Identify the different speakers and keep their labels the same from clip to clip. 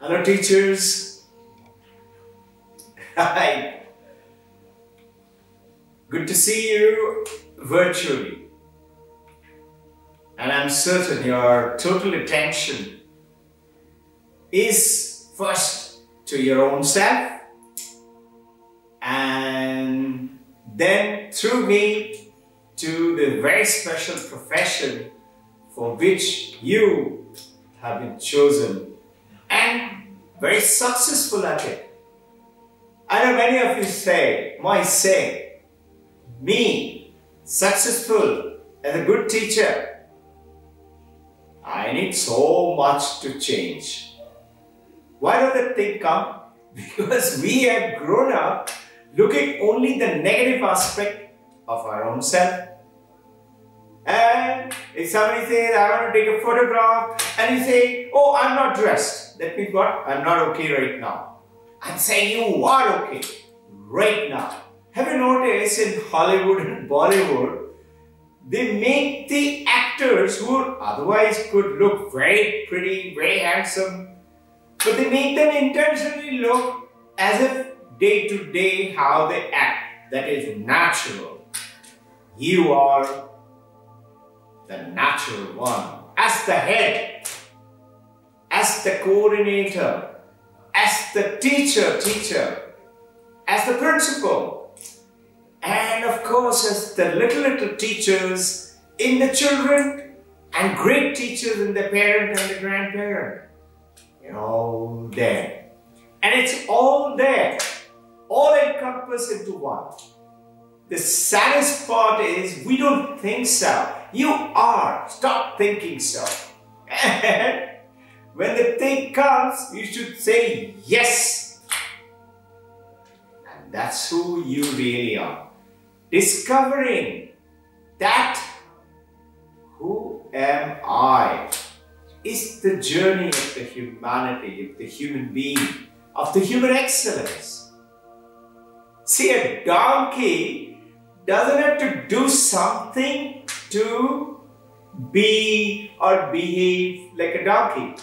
Speaker 1: Hello teachers. Hi. Good to see you virtually. And I'm certain your total attention is first to your own self and then through me to the very special profession for which you have been chosen and very successful at it. I know many of you might say, me, successful as a good teacher, I need so much to change. Why does that thing come? Because we have grown up looking only the negative aspect of our own self. And if somebody says, I want to take a photograph, and you say, oh, I'm not dressed. That means what? I'm not okay right now. I'm saying you are okay right now. Have you noticed in Hollywood and Bollywood, they make the actors who otherwise could look very pretty, very handsome, but they make them intentionally look as if day to day how they act. That is natural. You are the natural one. As the head, as the coordinator, as the teacher, as the principal, and of course as the little teachers in the children and great teachers in the parent and the grandparent. You're all there. And it's all there, all encompassed into one. The saddest part is we don't think so. You are. Stop thinking so. And when the thing comes, you should say yes. And that's who you really are. Discovering that who am I is the journey of the humanity, of the human being, of the human excellence. See, a donkey doesn't have to do something to be or behave like a donkey.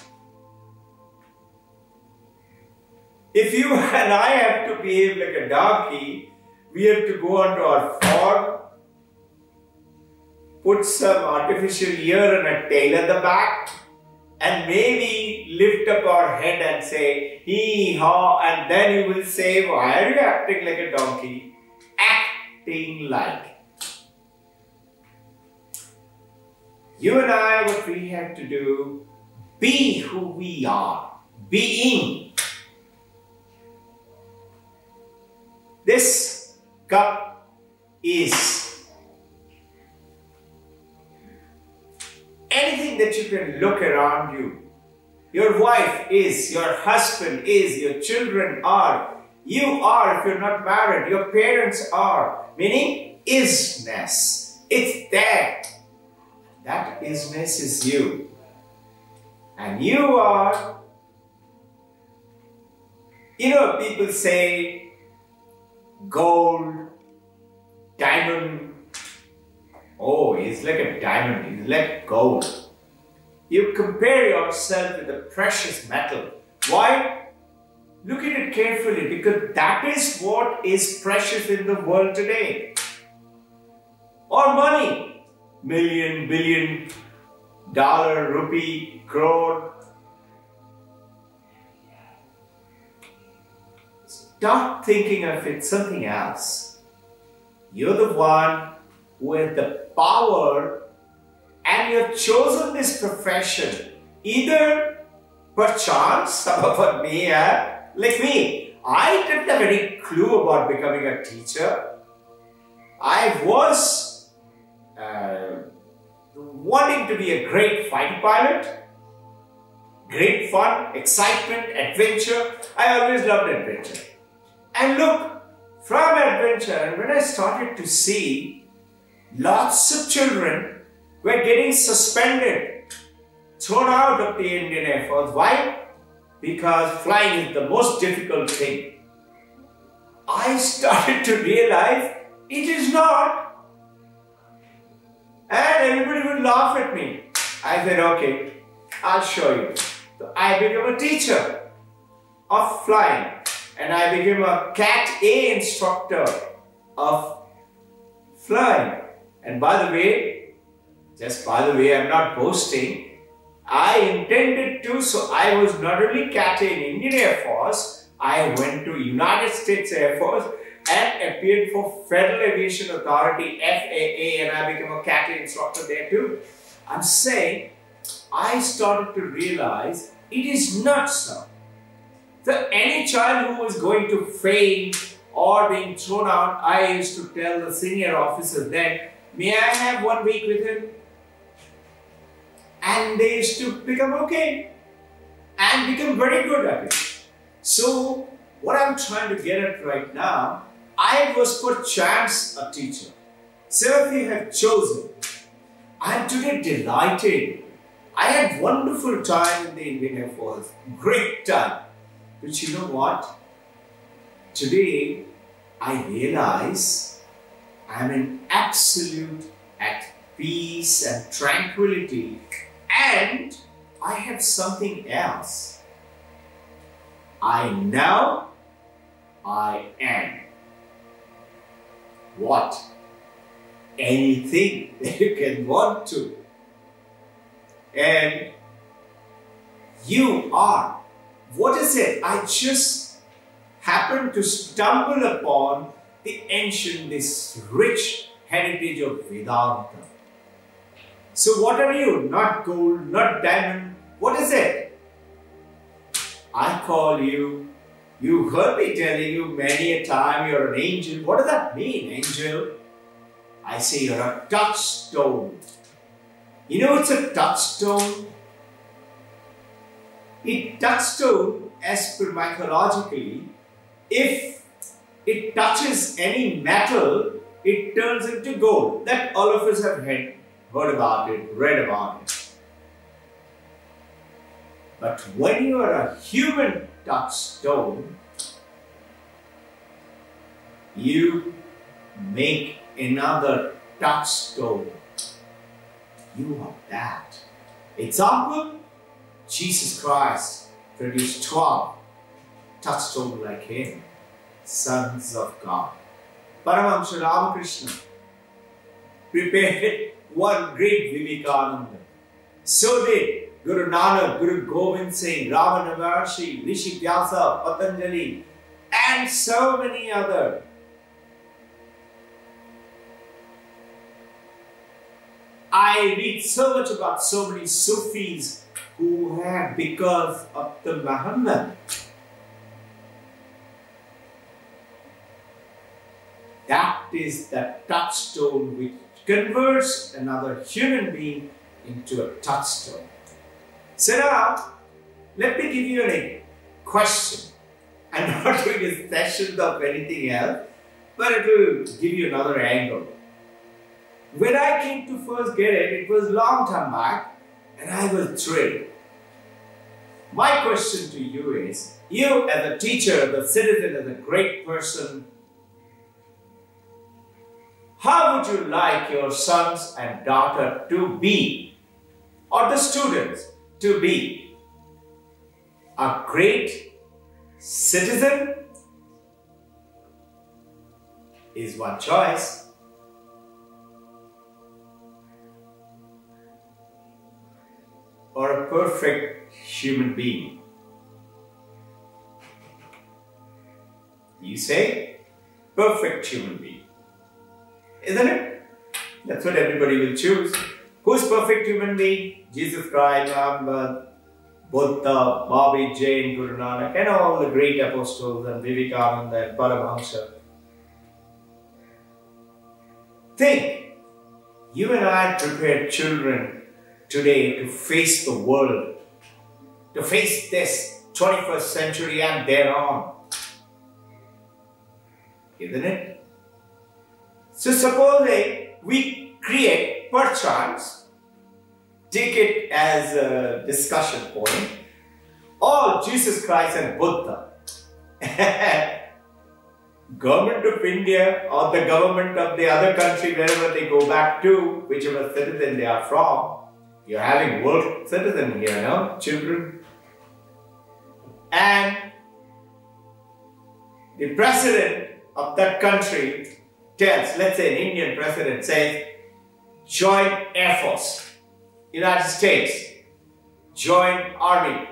Speaker 1: If you and I have to behave like a donkey, we have to go onto our farm, put some artificial ear and a tail at the back, and maybe lift up our head and say, hee-haw, and then you will say, why are you acting like a donkey? Acting like. You and I, what we have to do, be who we are, being. This cup is anything that you can look around you. Your wife is, your husband is, your children are, you are if you're not married, your parents are, meaning isness. It's there. That isness is you. And you are, you know, people say gold, diamond. Oh, he's like a diamond, he's like gold. You compare yourself with a precious metal. Why? Look at it carefully, because that is what is precious in the world today. Or money, million, billion, dollar, rupee, crore. Stop thinking of it something else. You're the one who has the power, and you have chosen this profession either perchance, some of us may have, like me. I didn't have any clue about becoming a teacher. I was wanting to be a great fighter pilot. Great fun, excitement, adventure. I always loved adventure. And look, from adventure, and when I started to see lots of children were getting suspended, thrown out of the Indian Air Force. Why? Because flying is the most difficult thing. I started to realize it is not. And everybody would laugh at me. I said, okay, I'll show you. So I became a teacher. of flying. And I became a Cat A instructor of flying. And by the way, just by the way, I'm not boasting. I intended to, so I was not only Cat A in Indian Air Force, I went to United States Air Force and appeared for Federal Aviation Authority, FAA, and I became a Cat A instructor there too. I'm saying, I started to realize it is not so. So any child who is going to fail or being thrown out, I used to tell the senior officers then, may I have 1 week with him? And they used to become okay and become very good at it. So what I'm trying to get at right now, I was perchance a teacher. Some of you have chosen. I am today delighted. I had wonderful time in the Indian Air Force. Great time. But you know what? Today I realize I am in absolute at peace and tranquility. And I have something else. I know I am. What? Anything that you can want to. And you are. What is it? I just happened to stumble upon the ancient, this rich heritage of Vedanta. So what are you? Not gold, not diamond. What is it? I call you, you heard me telling you many a time you're an angel. What does that mean, angel? I say you're a touchstone. You know it's a touchstone? A touchstone, as per mythologically, if it touches any metal, it turns into gold. That all of us have heard about it, read about it. But when you are a human touchstone, you make another touchstone. You are that. Example, Jesus Christ produced 12 touchstones like him, sons of God. Paramahamsa Ramakrishna prepared one great Vivekananda. So did Guru Nanak, Guru Gobind Singh, Ramana Maharshi, Rishi Vyasa, Patanjali, and so many others. I read so much about so many Sufis who have, because of the Muhammad, that is the touchstone which converts another human being into a touchstone. So now, let me give you a question. I'm not doing a session of anything else, but it will give you another angle. When I came to first get it, it was a long time back, and I was thrilled. My question to you is, you as a teacher, the citizen, as a great person, how would you like your sons and daughter to be, or the students to be? A great citizen is one choice. Or a perfect human being. You say, perfect human being. Isn't it? That's what everybody will choose. Who's perfect human being? Jesus Christ, Muhammad, Buddha, Bobby, Jain, Guru Nanak, and all the great apostles, and Vivekananda and Paramahamsa. Think, you and I prepare children today to face the world, to face this 21st century and thereon. Isn't it? So suppose we create, perchance, take it as a discussion point, all Jesus Christ and Buddha. Government of India or the government of the other country, wherever they go back to, whichever citizen they are from, you're having world citizen here, no? Children. And the president of that country tells, let's say an Indian president says, join Air Force, United States, join Army.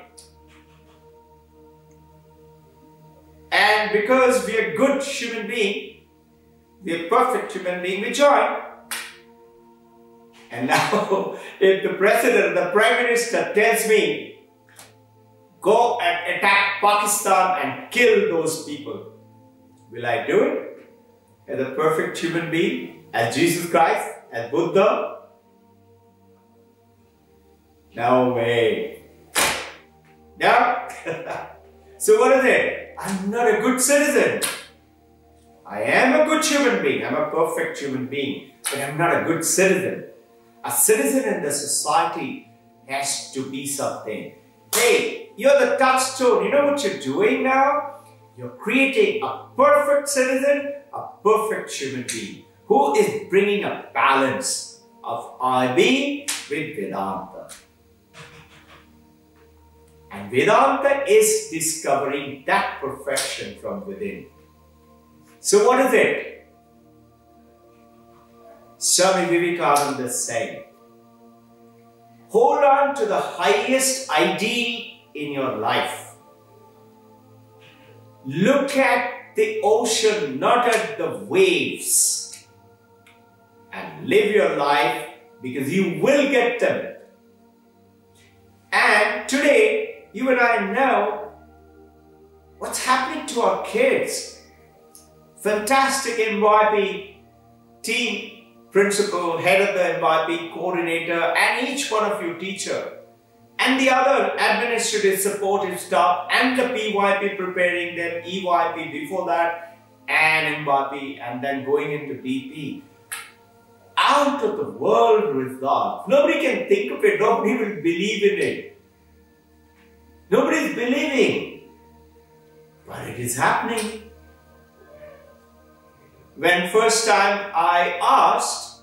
Speaker 1: And because we are good human being, we are perfect human being, we join. And now, if the president, the prime minister tells me, go and attack Pakistan and kill those people, will I do it? As a perfect human being, as Jesus Christ, as Buddha? No way. No? So what is it? I'm not a good citizen. I am a good human being. I'm a perfect human being. But I'm not a good citizen. A citizen in the society has to be something. Hey, you're the touchstone. You know what you're doing now? You're creating a perfect citizen, a perfect human being who is bringing a balance of I being with Vedanta. And Vedanta is discovering that perfection from within. So what is it? Swami Vivekananda said, hold on to the highest ideal in your life. Look at the ocean, not at the waves. And live your life because you will get them. And today, you and I know what's happening to our kids. Fantastic MYP team principal, head of the MYP coordinator, and each one of you teacher, and the other administrative supportive staff, and the PYP preparing them, EYP before that, and MYP, and then going into BP. Out of the world results. Nobody can think of it. Nobody will believe in it. Nobody is believing. But it is happening. When first time I asked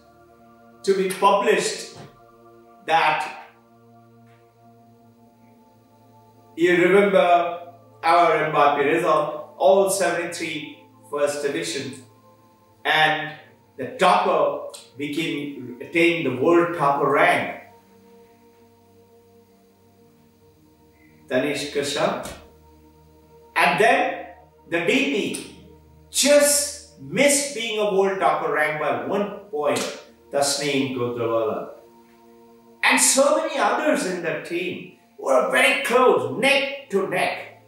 Speaker 1: to be published that, you remember our MYP result, all 73 first division, and the topper attained the world topper rank. Tanishka Shah. And then the DP just missed being a world topper rank by 1 point, Tasneem Gudrawala. And so many others in the team were very close, neck to neck.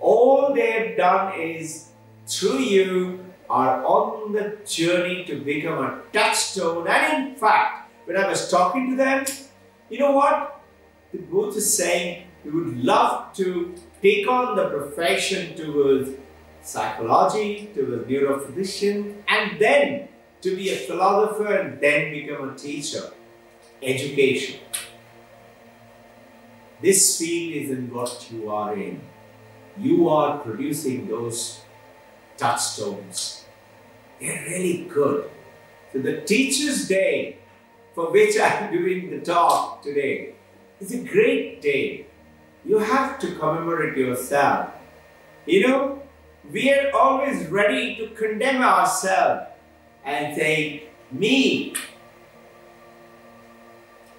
Speaker 1: All they have done is, through you, are on the journey to become a touchstone. And in fact, when I was talking to them, you know what? They both are saying we would love to take on the profession towards psychology, towards neurophysician, and then to be a philosopher and then become a teacher. Education. This field isn't what you are in. You are producing those touchstones. They're really good. So the Teacher's Day, for which I'm doing the talk today, is a great day. You have to commemorate yourself. You know, we are always ready to condemn ourselves and say, me.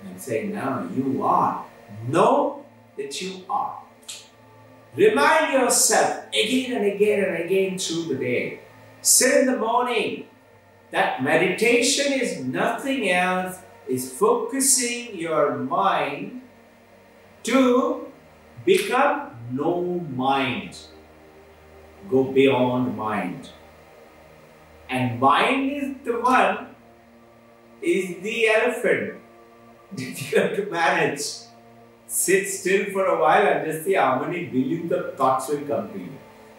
Speaker 1: And say, no, you are. Know that you are. Remind yourself again and again and again through the day. Sit in the morning. That meditation is nothing else, is focusing your mind to become no mind. Go beyond mind. And mind is the one, is the elephant that you have to manage. Sit still for a while and just see how many billions of thoughts will come to you.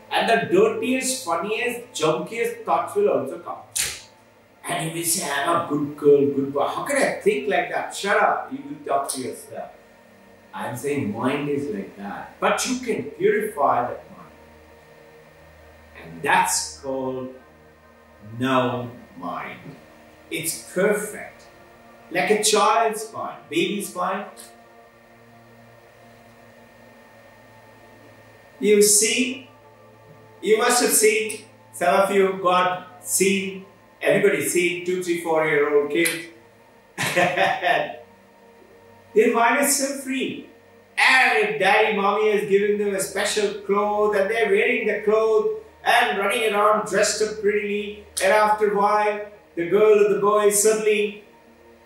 Speaker 1: And the dirtiest, funniest, junkiest thoughts will also come. And you will say, I'm a good girl, good boy. How can I think like that? Shut up. You will talk to yourself. I'm saying mind is like that. But you can purify that mind. And that's called known mind. It's perfect. Like a child's mind, baby's mind. You see, You must have seen, some of you got seen, everybody's seen 2, 3, 4-year-old kids. Their mind is so free. And if daddy, mommy is giving them a special clothes and they're wearing the clothes and running around dressed up prettily, and after a while, the girl or the boy suddenly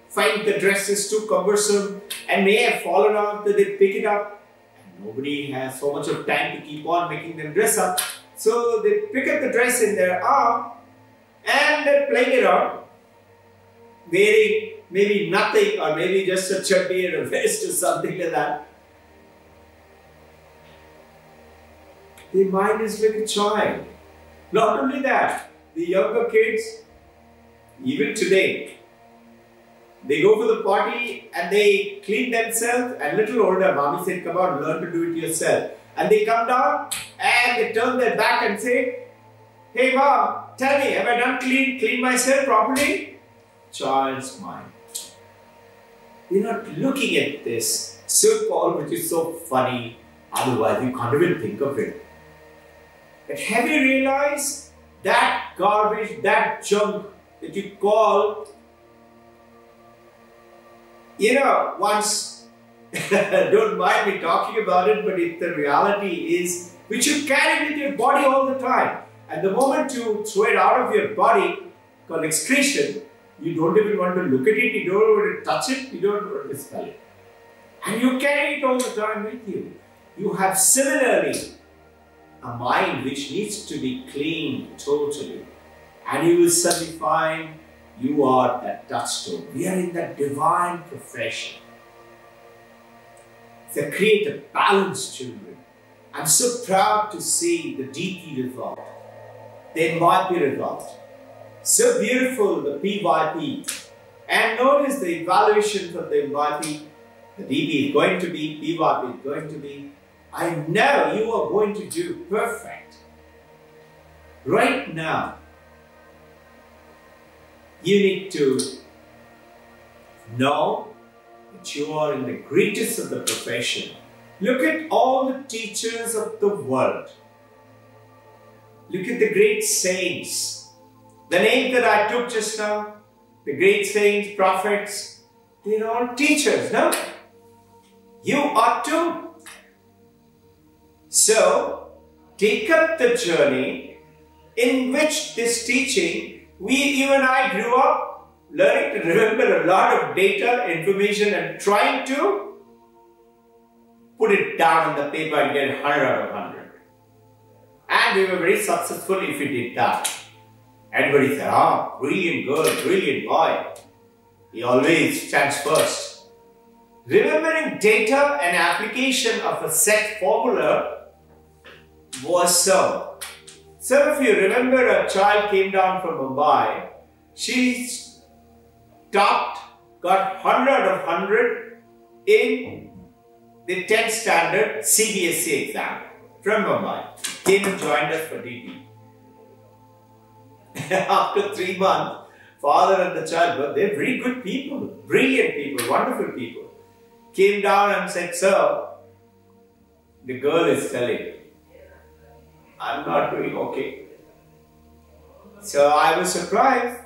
Speaker 1: find the dress is too cumbersome and may have fallen off, that they pick it up. And nobody has so much of time to keep on making them dress up. So they pick up the dress in their arm and they're playing it on, wearing maybe nothing or maybe just a chutney and a vest or something like that. Their mind is like a child. Not only that, the younger kids, even today, they go for the party and they clean themselves, and little older, mommy said, come on, learn to do it yourself. And they come down and they turn their back and say, hey mom, tell me, have I done clean myself properly? Child's mind. They're not looking at this so-called, which is so funny, otherwise you can't even think of it. But have you realized that garbage, that junk that you call, once, don't mind me talking about it, but if the reality is, which you carry with your body all the time. And the moment you throw it out of your body, called excretion, you don't even want to look at it, you don't want to touch it, you don't want to smell it. And you carry it all the time with you. You have similarly a mind which needs to be cleaned totally. And you will suddenly find you are that touchstone. We are in that divine profession. To create a balanced children. I'm so proud to see the DP result, the MYP result. So beautiful, the PYP. And notice the evaluations of the MYP. The DP is going to be, PYP is going to be. I know you are going to do perfect. Right now, you need to know that you are in the greatest of the profession. Look at all the teachers of the world. Look at the great saints. The name that I took just now, the great saints, prophets, they're all teachers, no? You are too. So, take up the journey in which this teaching, you and I grew up learning to remember a lot of data, information, and trying to put it down on the paper and get 100 out of 100. And we were very successful if we did that. Everybody said, brilliant girl, brilliant boy. He always stands first. Remembering data and application of a set formula was so. Some of you remember a child came down from Mumbai. She topped, got 100 out of 100 in the 10th standard CBSE exam from Mumbai. Came and joined us for DP. After 3 months, father and the child, they're very good people, brilliant people, wonderful people. Came down and said, sir, the girl is telling, I'm not doing okay. So I was surprised.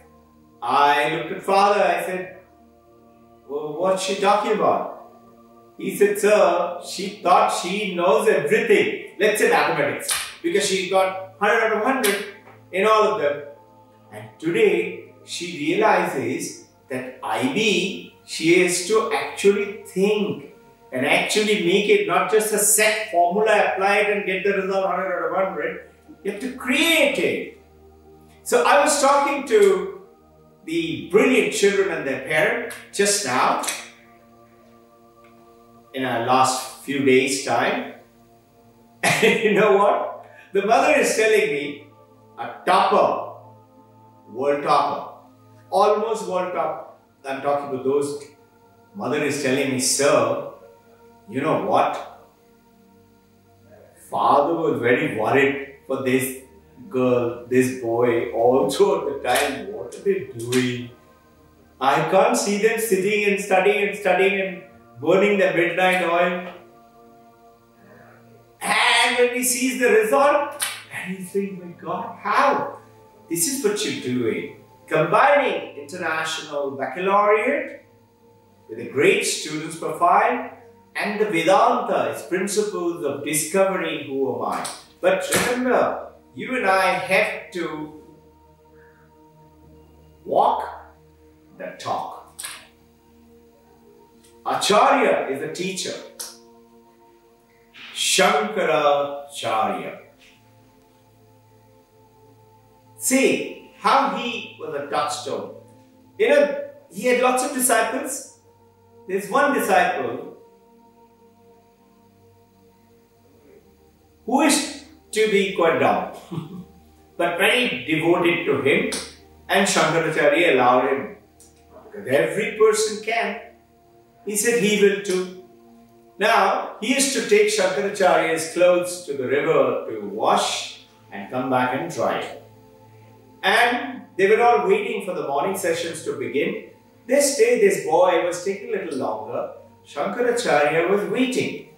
Speaker 1: I looked at father, I said, well, what's she talking about? He said, sir, she thought she knows everything. Let's say mathematics. Because she got 100 out of 100 in all of them. And today, she realizes that IB, she has to actually think and actually make it not just a set formula, apply it and get the result 100 out of 100. You have to create it. So I was talking to the brilliant children and their parent just now, in our last few days' time. And you know what? The mother is telling me, a topper, world topper, almost world top. I'm talking to those. Mother is telling me, sir, you know what? Father was very worried for this girl, this boy, all throughout the time. What are they doing? I can't see them sitting and studying and burning the midnight oil. And when he sees the result, and And he's saying, my God, how? This is what you're doing. Combining international baccalaureate with a great student's profile and the Vedanta, its principles of discovering who am I. But remember, you and I have to walk the talk. Acharya is a teacher. Shankaracharya. See how he was a touchstone. You know, he had lots of disciples. There's one disciple who is to be quite dumb, but very devoted to him, and Shankaracharya allowed him, because every person can. He said he will too. Now, he used to take Shankaracharya's clothes to the river to wash and come back and dry it. And they were all waiting for the morning sessions to begin. This day, this boy was taking a little longer. Shankaracharya was waiting.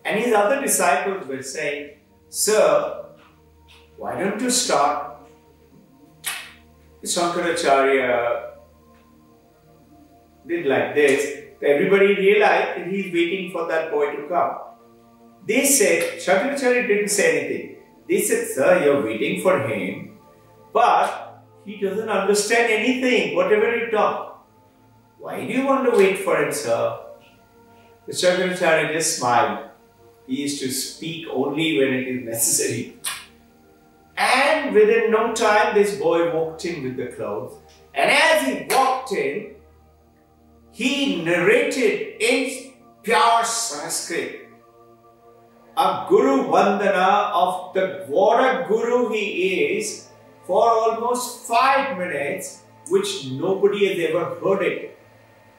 Speaker 1: And his other disciples were saying, Sir, why don't you start? Shankaracharya did like this. Everybody realized that he's waiting for that boy to come. They said, Shankaracharya didn't say anything. They said, Sir, you're waiting for him, but he doesn't understand anything, whatever you talk. Why do you want to wait for him, sir? The Shankaracharya just smiled. He used to speak only when it is necessary. And within no time, this boy walked in with the clothes. And as he walked in, he narrated in pure Sanskrit a Guru Vandana of what a Guru he is for almost 5 minutes, which nobody has ever heard it.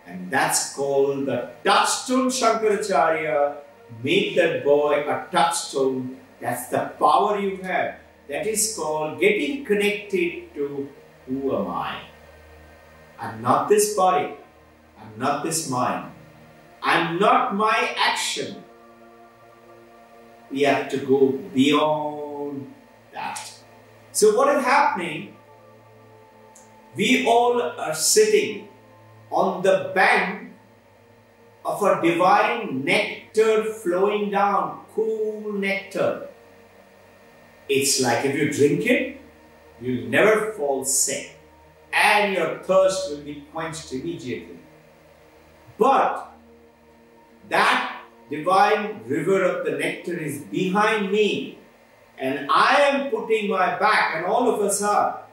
Speaker 1: And that's called the touchstone. Shankaracharya made that boy a touchstone. That's the power you have. That is called getting connected to who am I. I'm not this body. I'm not this mind. I'm not my action. We have to go beyond that. So what is happening? We all are sitting on the bank of a divine nectar flowing down, cool nectar. It's like if you drink it, you'll never fall sick and your thirst will be quenched immediately. But that divine river of the nectar is behind me, and I am putting my back, and all of us are,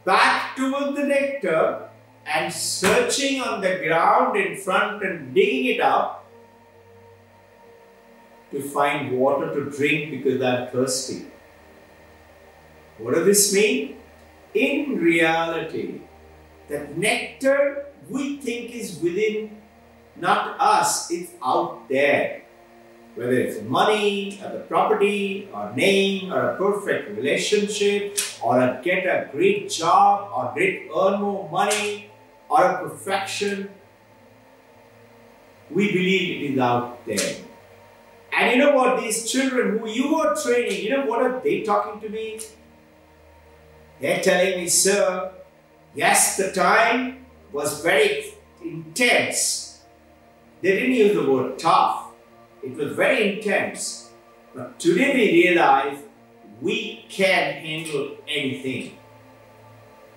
Speaker 1: back toward the nectar and searching on the ground in front and digging it up to find water to drink because I am thirsty. What does this mean? In reality, that nectar we think is within, not us, it's out there. Whether it's money, or the property, or name, or a perfect relationship, or get a great job, or earn more money, or a perfection, we believe it is out there. And you know what? These children who you are training, you know what are they talking to me? They're telling me, sir, yes, the time was very intense. They didn't use the word tough. It was very intense. But today we realize we can handle anything.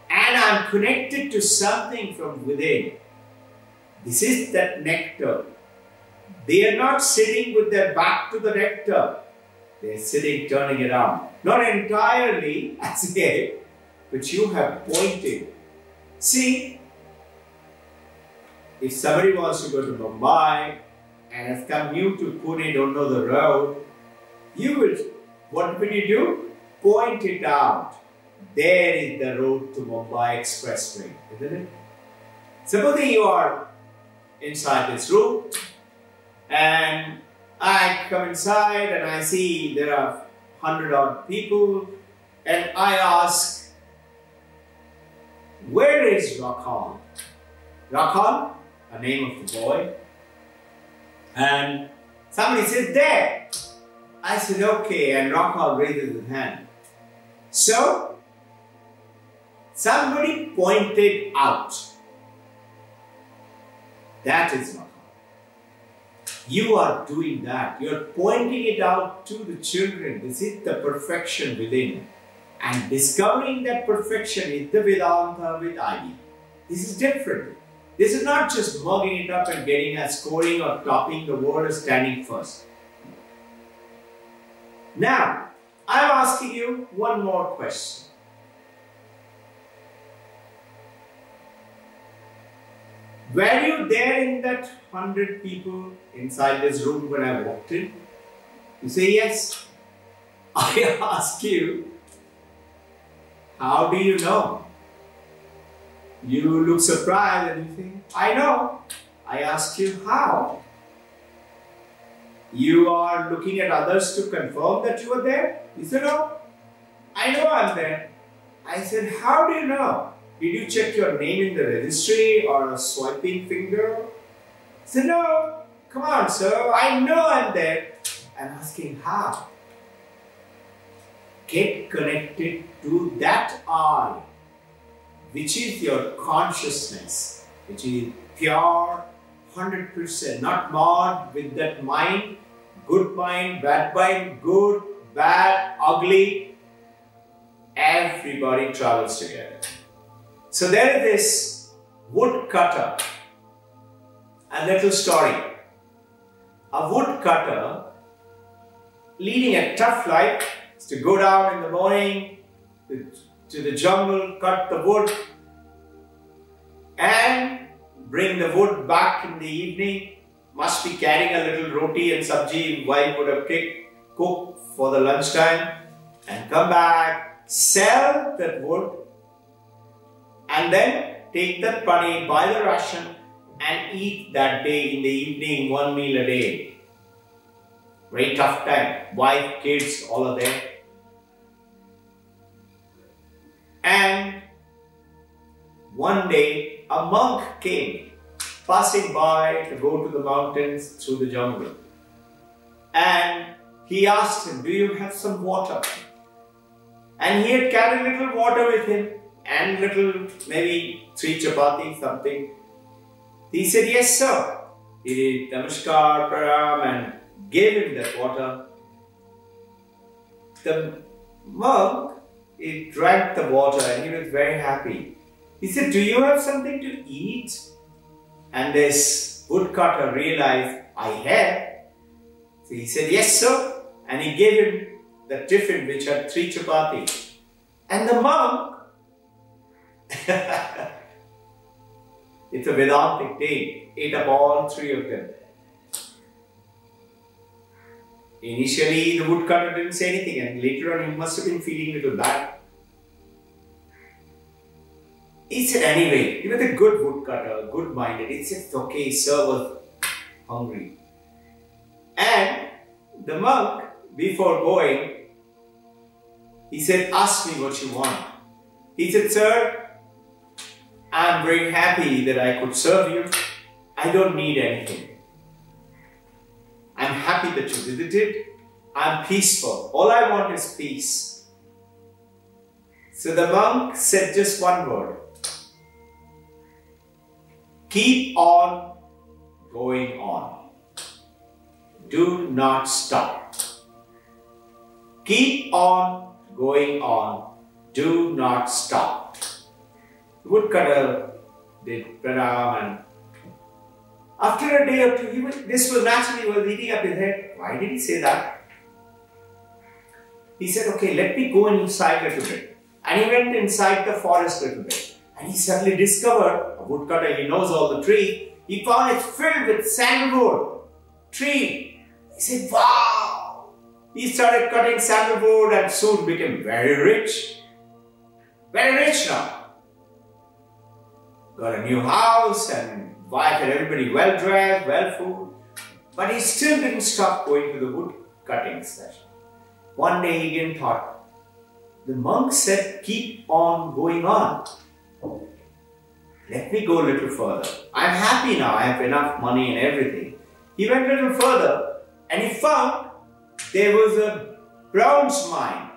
Speaker 1: And I'm connected to something from within. This is that nectar. They are not sitting with their back to the nectar. They're sitting turning it around. Not entirely as yet, but you have pointed. See, if somebody wants to go to Mumbai and has come new to Pune, don't know the road, what will you do? Point it out. There is the road to Mumbai Expressway, isn't it? Supposing you are inside this room and I come inside and I see there are 100-odd people and I ask, where is Rakhan? Rakhan, a name of the boy. And somebody said, there. I said, okay, and Rakhan raises his hand. So, somebody pointed out. That is not hard. You are doing that. You are pointing it out to the children. This is the perfection within. And discovering that perfection is the Vedanta with ID. This is different. This is not just mugging it up and getting a scoring or topping the world or standing first. Now, I'm asking you one more question. Were you there in that 100 people inside this room when I walked in? You say yes. I ask you, how do you know? You look surprised and you think, I know. I ask you how. You are looking at others to confirm that you are there? You said, no, I know I'm there. I said, how do you know? Did you check your name in the registry or a swiping finger? He said, no, come on, sir, I know I'm there. I'm asking how? Get connected to that I, which is your consciousness, which is pure 100%, not marred with that mind, good mind, bad mind, good, bad, ugly. Everybody travels together. So there is this woodcutter. A little story. A woodcutter leading a tough life is to go down in the morning to the jungle, cut the wood and bring the wood back in the evening. Must be carrying a little roti and sabji wife would have cooked for the lunchtime and come back, sell that wood and then take that money, buy the ration and eat that day in the evening, one meal a day. Very tough time. Wife, kids, all are there. And one day a monk came passing by to go to the mountains through the jungle. And he asked him, do you have some water? And he had carried a little water with him and little, maybe 3 chapati, something. He said, yes sir. He did namaskar, pranam and gave him that water. The monk, he drank the water and he was very happy. He said, do you have something to eat? And this woodcutter realized, I have. So he said, yes sir. And he gave him the tiffin which had 3 chapati. And the monk, it's a Vedantic tale, ate up all 3 of them. Initially the woodcutter didn't say anything and later on he must have been feeling a little bad. He said anyway, he was a good woodcutter, good-minded. He said, okay, sir was hungry. And the monk, before going, he said, ask me what you want. He said, sir, I'm very happy that I could serve you. I don't need anything. I'm happy that you visited. I'm peaceful. All I want is peace. So the monk said just one word. Keep on going on. Do not stop. Keep on going on. Do not stop. The woodcutter did pranam and after a day or two, this was naturally eating up his head. Why did he say that? He said, okay, let me go inside a little bit. And he went inside the forest a little bit. And he suddenly discovered, a woodcutter, he knows all the trees, he found it filled with sandalwood tree. He said, wow! He started cutting sandalwood and soon became very rich. Very rich now. Got a new house and wife and everybody well dressed, well food. But he still didn't stop going to the wood cutting session. One day he again thought, the monk said, keep on going on. Let me go a little further. I'm happy now, I have enough money and everything. He went a little further and he found there was a bronze mine.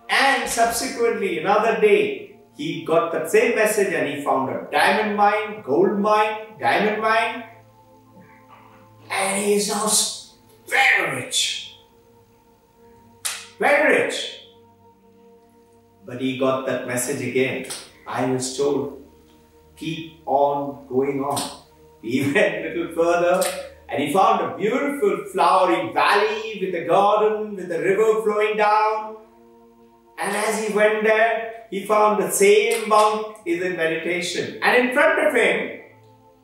Speaker 1: And subsequently, another day, he got that same message and he found a diamond mine, gold mine, diamond mine. And he is now very rich. Very rich. But he got that message again. I was told, keep on going on. He went a little further and he found a beautiful flowery valley with a garden, with a river flowing down. And as he went there, he found the same monk is in meditation. And in front of him,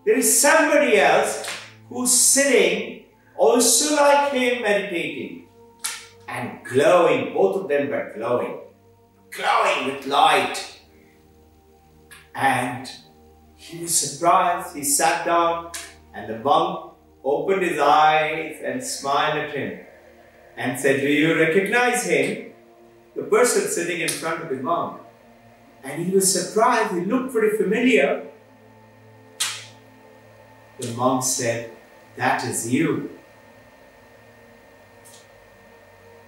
Speaker 1: there is somebody else who's sitting also like him meditating. And glowing, both of them were glowing. Glowing with light. And he was surprised. He sat down and the monk opened his eyes and smiled at him and said, do you recognize him? The person sitting in front of the monk. And he was surprised. He looked pretty familiar. The monk said, that is you.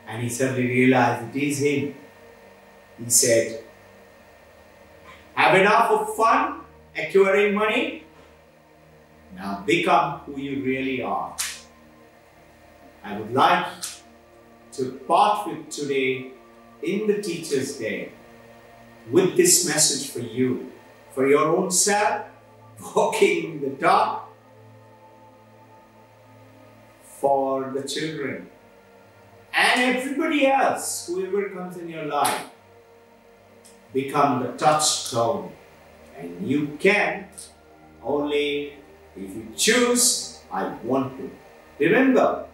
Speaker 1: And he suddenly realized it is him. He said, have enough of fun acquiring money? Now become who you really are. I would like to part with today in the Teacher's Day with this message for you, for your own self, walking in the dark, for the children, and everybody else, whoever comes in your life. Become the touchstone, and you can only if you choose, I want to. Remember,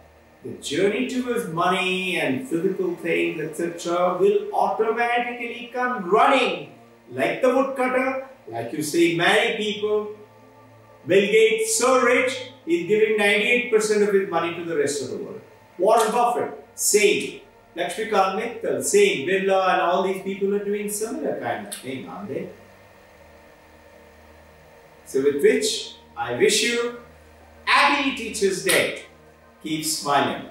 Speaker 1: the journey towards money and physical things, etc. will automatically come running like the woodcutter, like you see many people. Bill Gates, so rich, he's giving 98% of his money to the rest of the world. Warren Buffett, same. Lakshmikant Mittal, same. Birla and all these people are doing similar kind of thing, aren't they? So with which, I wish you happy Teacher's Day. Keep smiling.